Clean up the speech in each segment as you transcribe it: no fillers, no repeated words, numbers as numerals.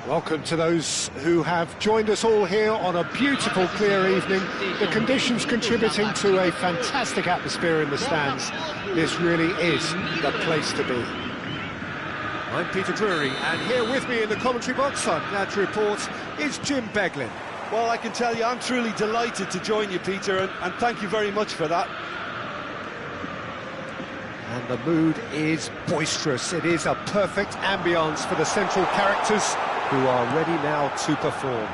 Welcome to those who have joined us all here on a beautiful, clear evening. The conditions contributing to a fantastic atmosphere in the stands. This really is the place to be. I'm Peter Drury, and here with me in the commentary box, I'm glad to report, is Jim Beglin. Well, I can tell you I'm truly delighted to join you, Peter, and thank you very much for that. And the mood is boisterous. It is a perfect ambience for the central characters who are ready now to perform.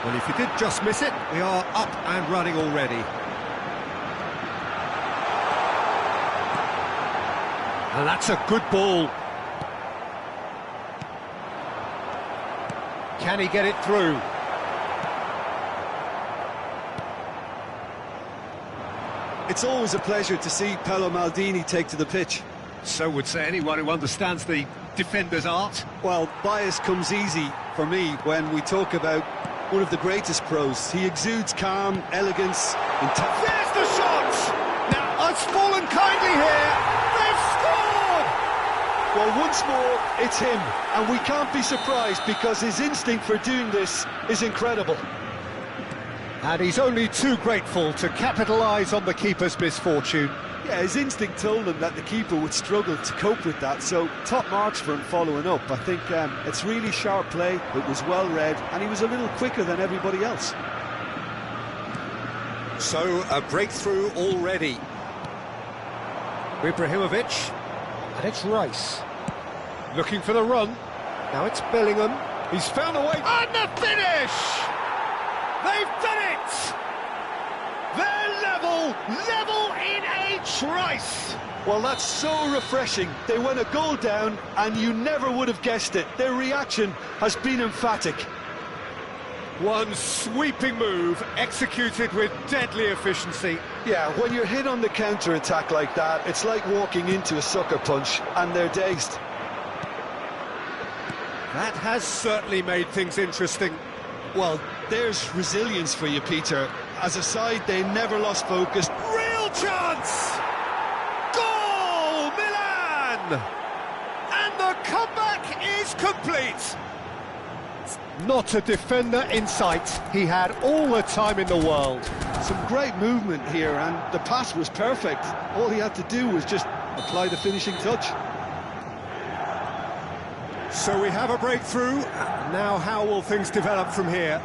Well, if you did just miss it, we are up and running already. And that's a good ball. Can he get it through? It's always a pleasure to see Paolo Maldini take to the pitch. So would say anyone who understands the defender's art. Well, bias comes easy for me when we talk about one of the greatest pros. He exudes calm, elegance, intelligence. There's the shot! Now, it's fallen kindly here. They've scored! Well, once more, it's him. And we can't be surprised because his instinct for doing this is incredible. And he's only too grateful to capitalise on the keeper's misfortune. Yeah, his instinct told him that the keeper would struggle to cope with that, so top marks for him following up. I think it's really sharp play, it was well read, and he was a little quicker than everybody else. So, a breakthrough already. Ibrahimovic, and it's Rice. Looking for the run. Now it's Bellingham. He's found a way. And the finish! They've done it! They're level in H. Rice! Well, that's so refreshing. They went a goal down, and you never would have guessed it. Their reaction has been emphatic. One sweeping move, executed with deadly efficiency. Yeah, when you're hit on the counter-attack like that, it's like walking into a sucker punch, and they're dazed. That has certainly made things interesting. Well, there's resilience for you, Peter. As a side, they never lost focus. Real chance! Goal, Milan! And the comeback is complete. Not a defender in sight. He had all the time in the world. Some great movement here, and the pass was perfect. All he had to do was just apply the finishing touch. So we have a breakthrough. Now how will things develop from here?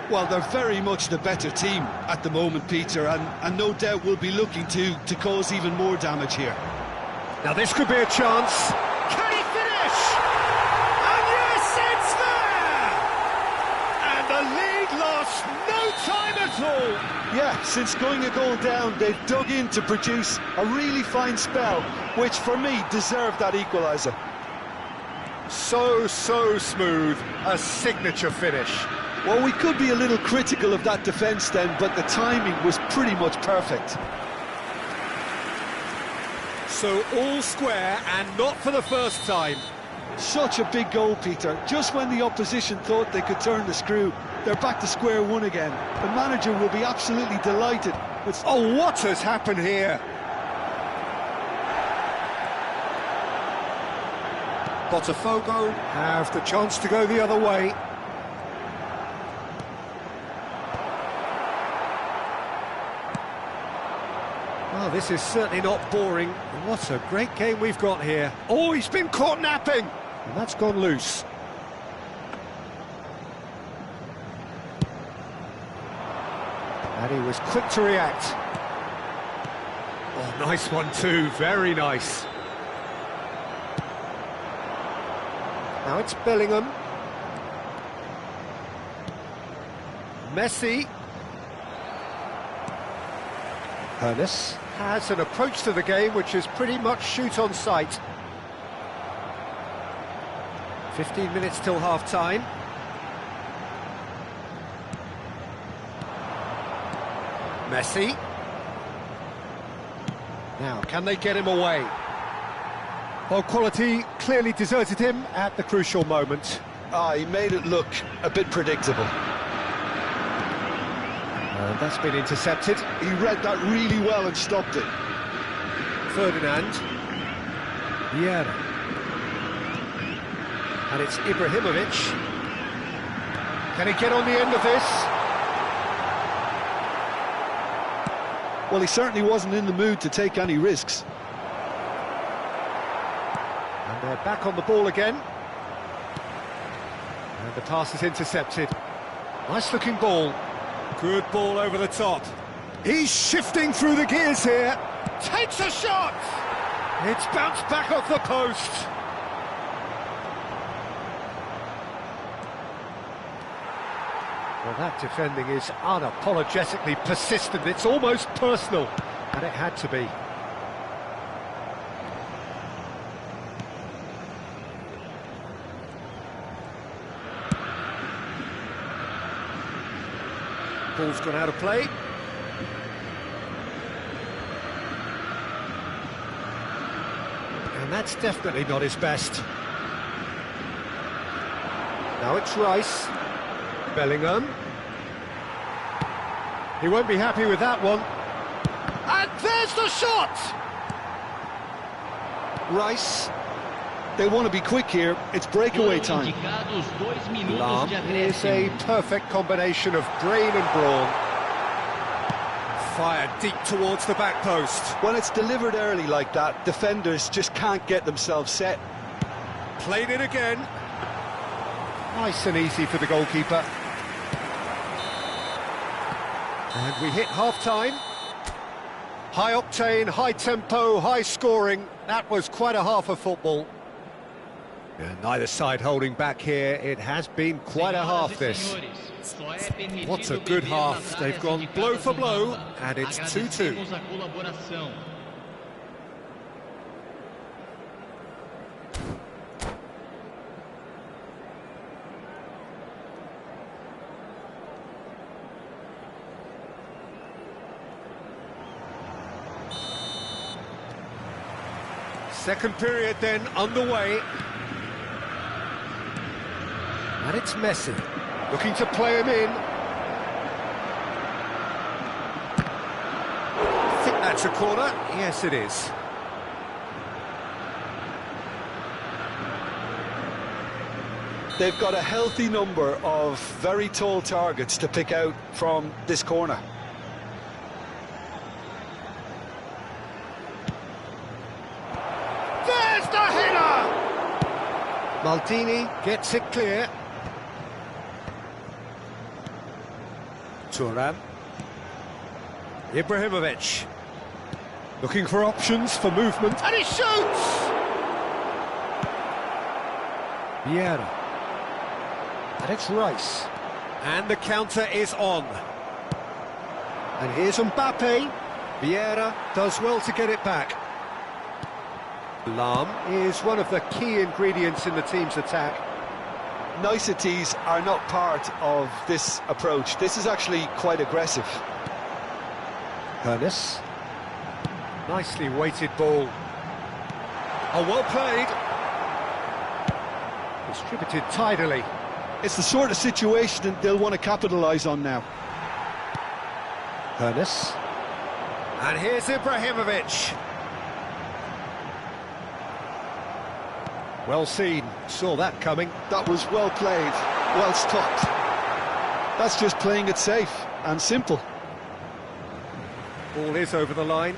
Well, they're very much the better team at the moment, Peter, and no doubt will be looking to cause even more damage here. Now this could be a chance. Can he finish? And yes, it's there! And the lead lost no time at all. Yeah, since going a goal down, they've dug in to produce a really fine spell, which for me deserved that equaliser. So smooth, a signature finish. Well, we could be a little critical of that defence then, but the timing was pretty much perfect. So all square, and not for the first time. Such a big goal, Peter. Just when the opposition thought they could turn the screw, they're back to square one again. The manager will be absolutely delighted. Oh, what has happened here? Botafogo have the chance to go the other way. Well, this is certainly not boring. What a great game we've got here. Oh, he's been caught napping! And that's gone loose. And he was quick to react. Oh, nice one too, very nice. Now it's Bellingham. Messi. Ernest has an approach to the game which is pretty much shoot on sight. 15 minutes till half-time. Messi. Now, can they get him away? Well, quality clearly deserted him at the crucial moment. He made it look a bit predictable. And that's been intercepted. He read that really well and stopped it. Ferdinand. Vieira. And it's Ibrahimovic. Can he get on the end of this? Well, he certainly wasn't in the mood to take any risks. And they're back on the ball again. And the pass is intercepted. Nice looking ball. Good ball over the top. He's shifting through the gears here. Takes a shot! It's bounced back off the post. Well, that defending is unapologetically persistent. It's almost personal. And it had to be. Ball's gone out of play. And that's definitely not his best. Now it's Rice. Bellingham. He won't be happy with that one. And there's the shot! Rice. They want to be quick here. It's breakaway time. Lam is a perfect combination of brain and brawn. Fired deep towards the back post. When it's delivered early like that, defenders just can't get themselves set. Played it again. Nice and easy for the goalkeeper. And we hit half-time. High octane, high tempo, high scoring. That was quite a half of football. And neither side holding back here. It has been quite a half, this. What a good half. They've gone blow for blow, and it's 2-2. Second period then underway. And it's Messi, looking to play him in. I think that's a corner. Yes, it is. They've got a healthy number of very tall targets to pick out from this corner. There's the header! Maldini gets it clear. Thuram. Ibrahimovic. Looking for options for movement. And he shoots! Vieira. And it's Rice. And the counter is on. And here's Mbappe. Vieira does well to get it back. Lam is one of the key ingredients in the team's attack. Niceties are not part of this approach. This is actually quite aggressive. Ernest. Nicely weighted ball. Oh, well played. Distributed tidily. It's the sort of situation that they'll want to capitalise on now. Ernest. And here's Ibrahimovic. Well seen, saw that coming. That was well played, well stopped. That's just playing it safe and simple. Ball is over the line.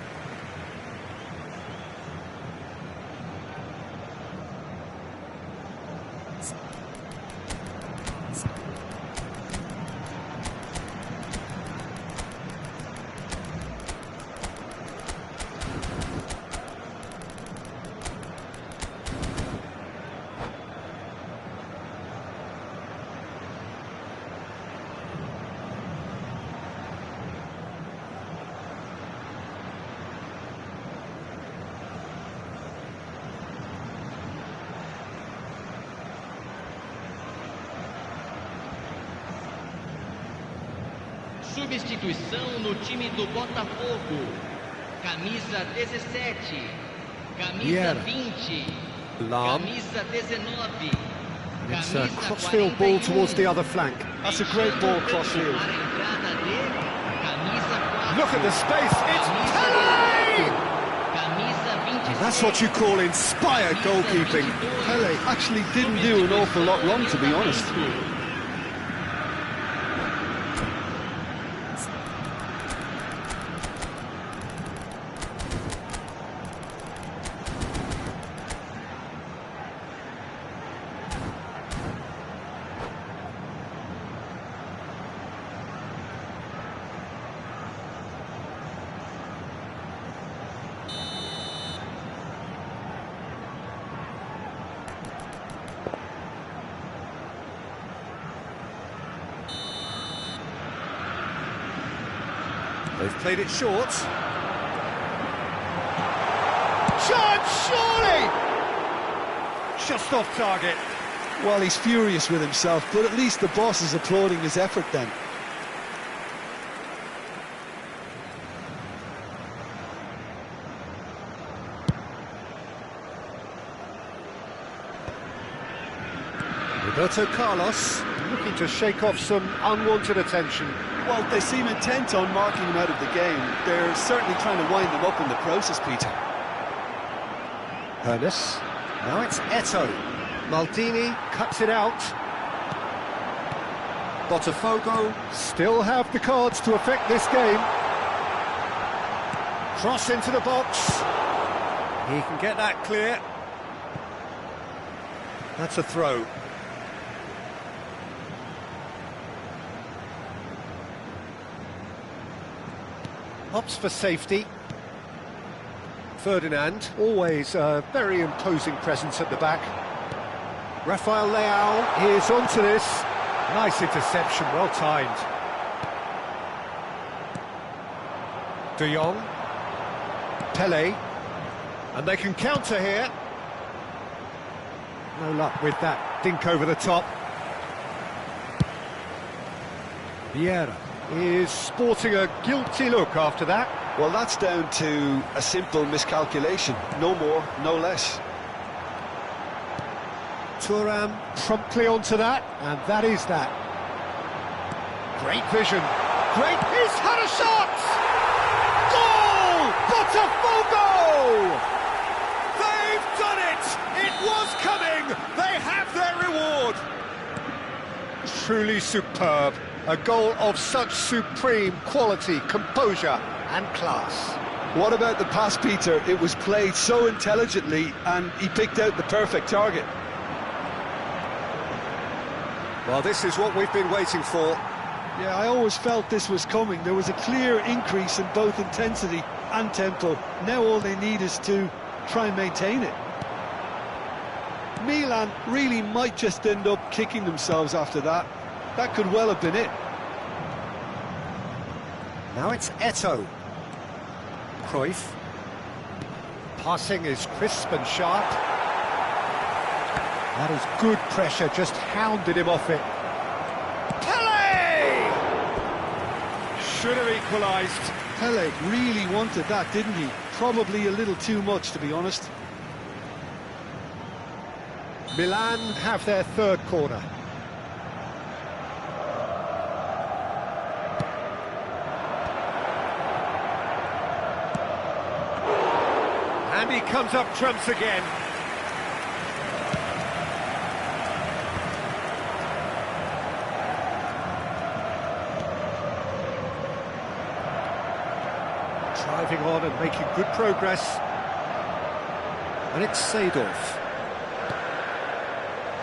Substituição no time do Botafogo. Camisa 17, camisa 20, Lam. camisa 19. It's a crossfield ball towards the other flank. That's a great ball crossfield. Look at the space, it's Thang! That's what you call inspired goalkeeping. Pele actually didn't do an awful lot wrong, to be honest. They've played it short. Chance, surely! Just off target. Well, he's furious with himself, but at least the boss is applauding his effort then. Roberto Carlos looking to shake off some unwanted attention. Well, they seem intent on marking him out of the game. They're certainly trying to wind him up in the process, Peter. Hernes. Now it's Eto'o. Maldini cuts it out. Botafogo still have the cards to affect this game. Cross into the box. He can get that clear. That's a throw. Opts for safety. Ferdinand, always a very imposing presence at the back. Rafael Leao is onto this. Nice interception, well timed. De Jong. Pele. And they can counter here. No luck with that dink over the top. Vieira is sporting a guilty look after that. Well, that's down to a simple miscalculation. No more, no less. Thuram promptly onto that, and that is that. Great vision. Great, he's had a shot! Goal! Botafogo! They've done it! It was coming! They have their reward! Truly superb. A goal of such supreme quality, composure and class. What about the pass, Peter? It was played so intelligently and he picked out the perfect target. Well, this is what we've been waiting for. Yeah, I always felt this was coming. There was a clear increase in both intensity and tempo. Now all they need is to try and maintain it. Milan really might just end up kicking themselves after that. That could well have been it. Now it's Eto'o. Cruyff. Passing is crisp and sharp. That is good pressure, just hounded him off it. Pele! Should have equalised. Pele really wanted that, didn't he? Probably a little too much, to be honest. Milan have their third corner. And he comes up trumps again. Driving on and making good progress. And it's Seedorf.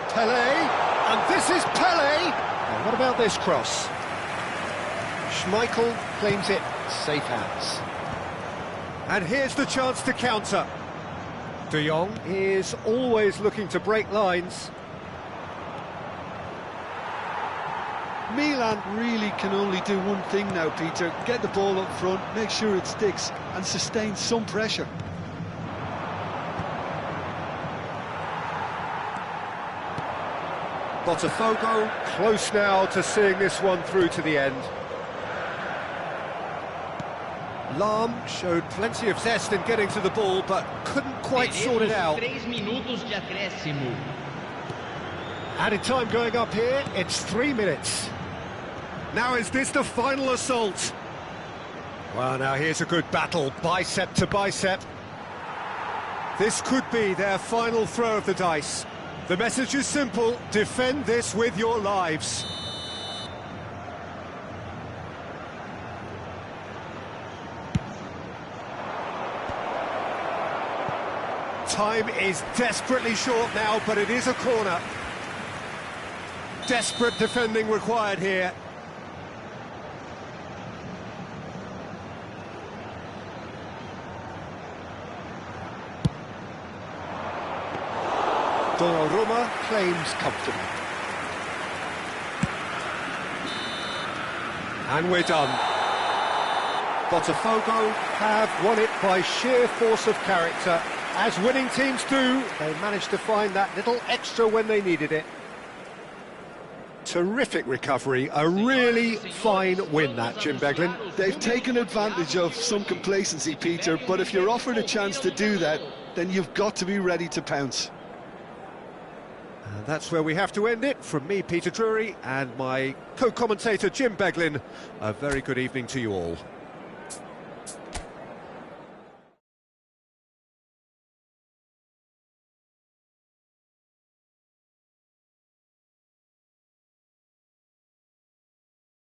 Pele, and this is Pele! And what about this cross? Schmeichel claims it, safe hands. And here's the chance to counter. De Jong is always looking to break lines. Milan really can only do one thing now, Peter. Get the ball up front, make sure it sticks, and sustain some pressure. Botafogo close now to seeing this one through to the end. Lahm showed plenty of zest in getting to the ball, but couldn't quite sort it out. 3 minutos de acréscimo. Added time going up here, it's 3 minutes. Now is this the final assault? Well, now here's a good battle, bicep to bicep. This could be their final throw of the dice. The message is simple: defend this with your lives. Time is desperately short now, but it is a corner. Desperate defending required here. Donnarumma claims comfortably. And we're done. Botafogo have won it by sheer force of character. As winning teams do, they managed to find that little extra when they needed it. Terrific recovery, a really fine win that, Jim Beglin. They've taken advantage of some complacency, Peter, but if you're offered a chance to do that, then you've got to be ready to pounce. And that's where we have to end it. From me, Peter Drury, and my co-commentator, Jim Beglin, a very good evening to you all.